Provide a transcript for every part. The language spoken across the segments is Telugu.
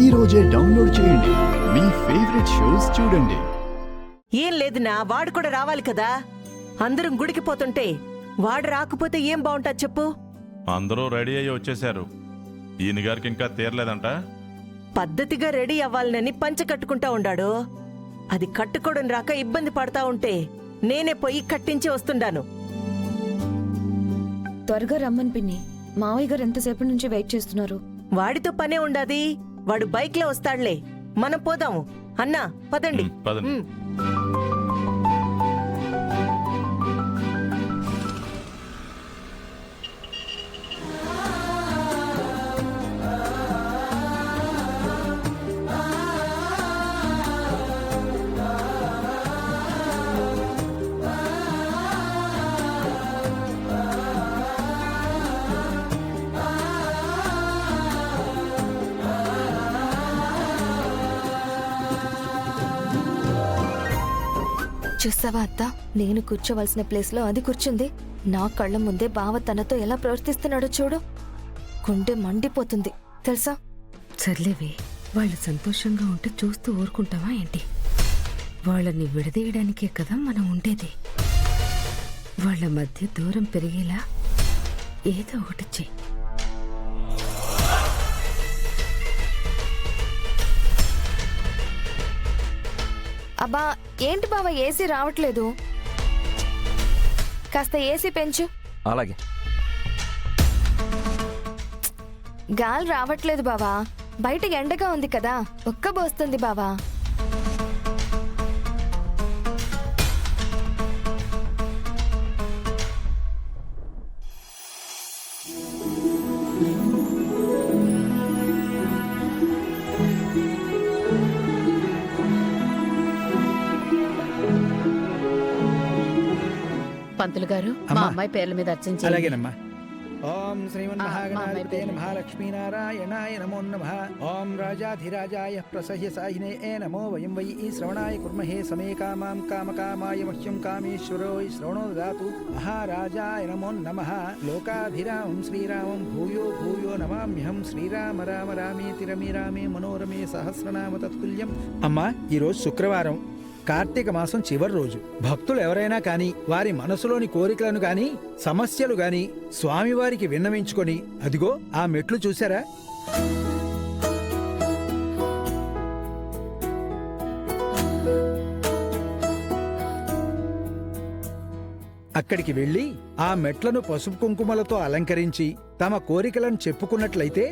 ఈ రోజే డౌన్లోడ్ చేయండి. మీ ఫేవరెట్ షోస్ చూడండి. ఏం లేదునా, వాడు కూడా రావాలి కదా. అందరం గుడికి పోతుంటే వాడు రాకపోతే ఏం బాగుంటా చెప్పు. అందరూ రెడీ అయ్యి వచ్చేశారు. ఈయన గారికి ఇంకా తీరలేదంట. పద్ధతిగా రెడీ అవ్వాలని పంచ కట్టుకుంటా ఉండాడు. అది కట్టుకోవడం రాక ఇబ్బంది పడతా ఉంటే నేనే పోయి కట్టించి వస్తుండాను. త్వరగా రమ్మని పిన్ని. మావయ్య గారు ఎంతసేపటి నుంచి వెయిట్ చేస్తున్నారు. వాడితో పనే ఉండాది. వాడు బైక్ లో వస్తాడులే, మనం పోదాము. అన్నా పదండి. పదండి. చూసావా అత్త, నేను కూర్చోవలసిన ప్లేస్ లో అది కూర్చుంది. నా కళ్ళ ముందే బావ తనతో ఎలా ప్రవర్తిస్తున్నాడో చూడు. గుండె మండిపోతుంది తెలుసా. సర్లేవే, వాళ్ళు సంతోషంగా ఉంటే చూస్తూ ఊరుకుంటావా ఏంటి? వాళ్ళని విడదీయడానికే కదా మనం ఉండేది. వాళ్ళ మధ్య దూరం పెరిగేలా ఏదో ఒకటి చెయ్యి. అబ్బా ఏంటి బావ ఏసీ రావట్లేదు? కాస్త ఏసీ పెంచు. అలాగే. గాలి రావట్లేదు బావా. బయట ఎండగా ఉంది కదా, ఉక్కబోస్తుంది బావా. పంతులు గారు, మా అమ్మాయి పేర్ల మీద అర్చన చేయండి. అలాగేనమ్మా. ఓం శ్రీమన్మహాగణాధిపతే నమః లక్ష్మీనారాయణాయ నమో నమః. ఓం రాజాధిరాజాయ ప్రసహ్యసాయినే నమో వయం వై శ్రవణాయ కుర్మహే సమే కామాం కామకామాయ మహ్యం కామేశ్వరో శ్రవణో దదాతు. మహారాజాయ నమో నమః. లోకాభిరామం శ్రీరామం భూయో భూయో నమామ్యహం. శ్రీరామ రామ రామేతి రమే రామే మనోరమే సహస్రనామ తత్తుల్యం. అమ్మా, ఈరోజు శుక్రవారం, కార్తీక మాసం చివరి రోజు. భక్తులు ఎవరైనా కాని వారి మనసులోని కోరికలను గాని సమస్యలు గాని స్వామివారికి విన్నవించుకొని, అదిగో ఆ మెట్లు చూశారా? అక్కడికి వెళ్లి ఆ మెట్లను పసుపు కుంకుమలతో అలంకరించి తమ కోరికలను చెప్పుకున్నట్లయితే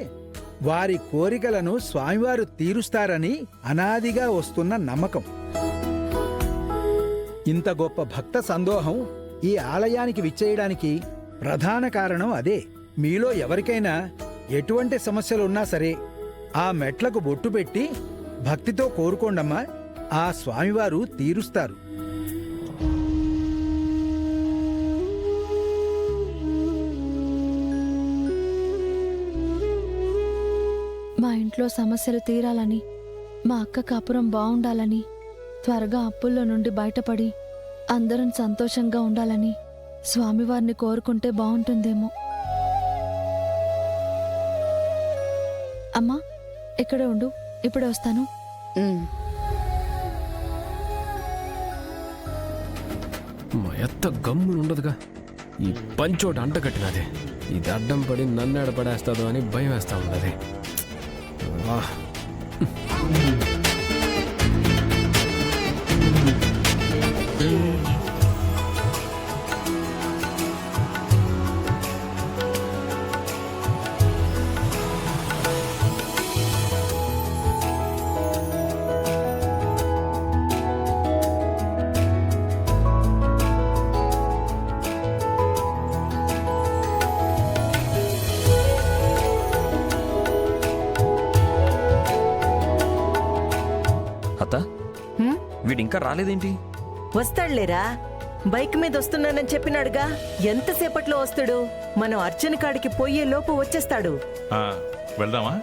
వారి కోరికలను స్వామివారు తీరుస్తారని అనాదిగా వస్తున్న నమ్మకం. ఇంత గొప్ప భక్త సందోహం ఈ ఆలయానికి విచ్చేయడానికి ప్రధాన కారణం అదే. మీలో ఎవరికైనా ఎటువంటి సమస్యలున్నా సరే ఆ మెట్లకు బొట్టు పెట్టి భక్తితో కోరుకోండమ్మా, ఆ స్వామివారు తీరుస్తారు. మా ఇంట్లో సమస్యలు తీరాలని, మా అక్క కాపురం బాగుండాలని, త్వరగా అప్పుల్లో నుండి బయటపడి అందరం సంతోషంగా ఉండాలని స్వామివారిని కోరుకుంటే బాగుంటుందేమో. అమ్మా, ఇక్కడే ఉండు, ఇప్పుడే వస్తాను. మా ఎత్త గమ్మునుండదుగా. ఈ పంచోటి అంటగట్టినదే. ఇది అడ్డం పడి నన్ను ఎడపడేస్తాదో అని భయం వేస్తా ఉన్నది. వీడింకా రాలేదేంటి? వస్తాడులేరా, బైక్ మీద వస్తున్నానని చెప్పినాడుగా. ఎంతసేపట్లో వస్తాడు? మనం అర్చన కాడికి పోయే లోపు వచ్చేస్తాడు. వెళ్దామా?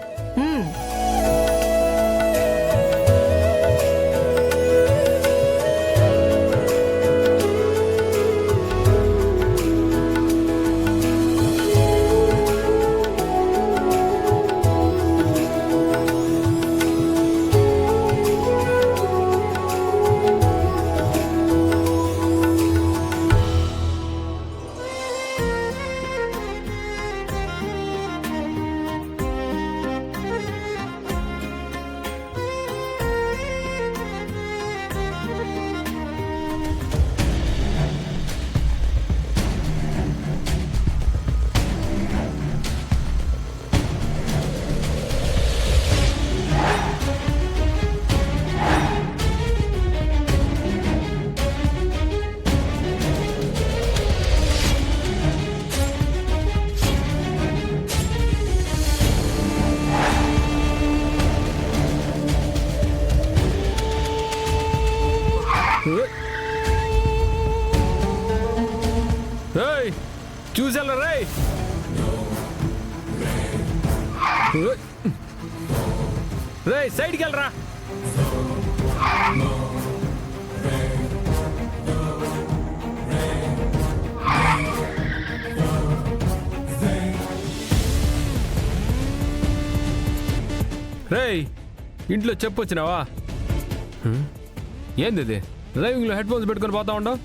రే సైడ్కి వెళ్ళరా. రేయ్ ఇంట్లో చెప్పొచ్చినావా? ఏంది ఇది? డ్రైవింగ్లో హెడ్ ఫోన్స్ పెట్టుకొని పోతా ఉండవు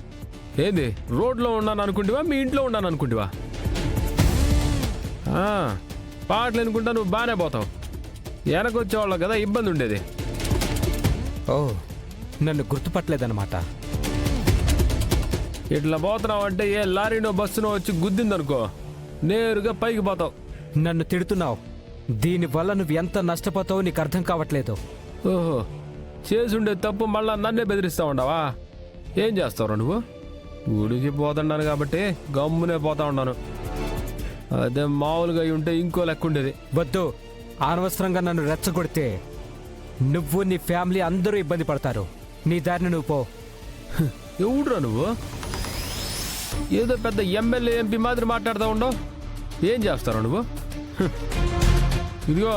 ఏంది? రోడ్లో ఉన్నాను అనుకుంటివా, మీ ఇంట్లో ఉన్నాను అనుకుంటివా? పాటలు అనుకుంటా నువ్వు బాగానే పోతావు. వెనకొచ్చేవాళ్ళం కదా ఇబ్బంది ఉండేది. ఓ, నన్ను గుర్తుపట్టలేదన్నమాట. ఇట్లా పోతున్నావు అంటే ఏ లారీనో బస్సునో వచ్చి గుద్దిందనుకో నేరుగా పైకి పోతావు. నన్ను తిడుతున్నావు. దీనివల్ల నువ్వు ఎంత నష్టపోతావో నీకు అర్థం కావట్లేదు. ఓహో, చేసుండే తప్పు మళ్ళా నన్నే బెదిరిస్తా ఉండవా? ఏం చేస్తావు నువ్వు? గుడికి పోతున్నాను కాబట్టి గమ్మునే పోతా ఉన్నాను. అదే మామూలుగా అయి ఉంటే ఇంకో లెక్క ఉండేది. వద్దు, అనవసరంగా నన్ను రెచ్చగొడితే నువ్వు నీ ఫ్యామిలీ అందరూ ఇబ్బంది పడతారు. నీ దారిని నువ్వు పో. ఎవడురా నువ్వు? ఏదో పెద్ద ఎమ్మెల్యే ఎంపీ మాదిరి మాట్లాడుతూ ఉండవు. ఏం చేస్తావు నువ్వు? ఇదిగో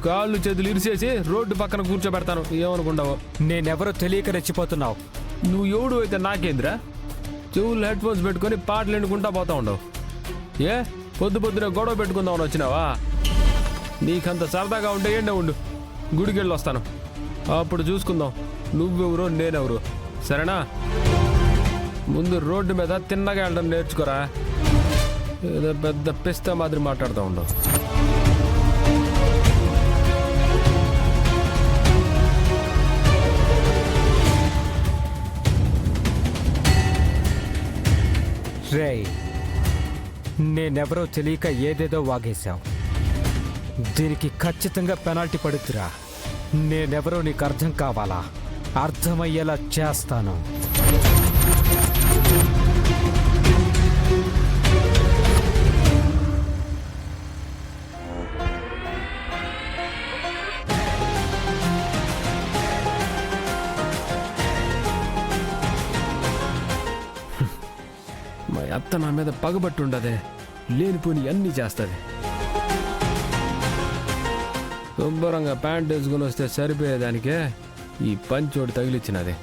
కాళ్ళు చేతులు ఇరిసేసి రోడ్డు పక్కన కూర్చోబెడతాను, ఏమనుకుంటావు? నేనెవరో తెలియక రెచ్చిపోతున్నావు. నువ్వు ఎవడు అయితే నాకేంద్రా? చెవులు హెడ్ ఫోన్స్ పెట్టుకొని పాటలు ఎన్నుకుంటా పోతా ఉండవు. ఏ పొద్దునే గొడవ పెట్టుకుందామని వచ్చినావా? నీకంత సరదాగా ఉంటే ఏండే ఉండు, గుడికి వెళ్ళి వస్తాను, అప్పుడు చూసుకుందాం నువ్వెవరో నేనెవరు. సరేనా? ముందు రోడ్డు మీద తిన్నగా వెళ్ళడం నేర్చుకోరా. ఏదో పెద్ద పిస్తా మాదిరి మాట్లాడుతూ ఉండవు. రేయ్, నేనెవరో తెలియక ఏదేదో వాగేశావు. దీనికి ఖచ్చితంగా పెనాల్టీ పడుతురా. నేనెవరో నీకు అర్థం కావాలా? అర్థమయ్యేలా చేస్తాను. మా అత్త నా మీద పగబట్టు ఉండదే, లేనిపోని అన్నీ చేస్తుంది. శుభ్రంగా ప్యాంట్ వేసుకుని వస్తే సరిపోయేదానికే ఈ పంచోడు తగిలిచ్చినది.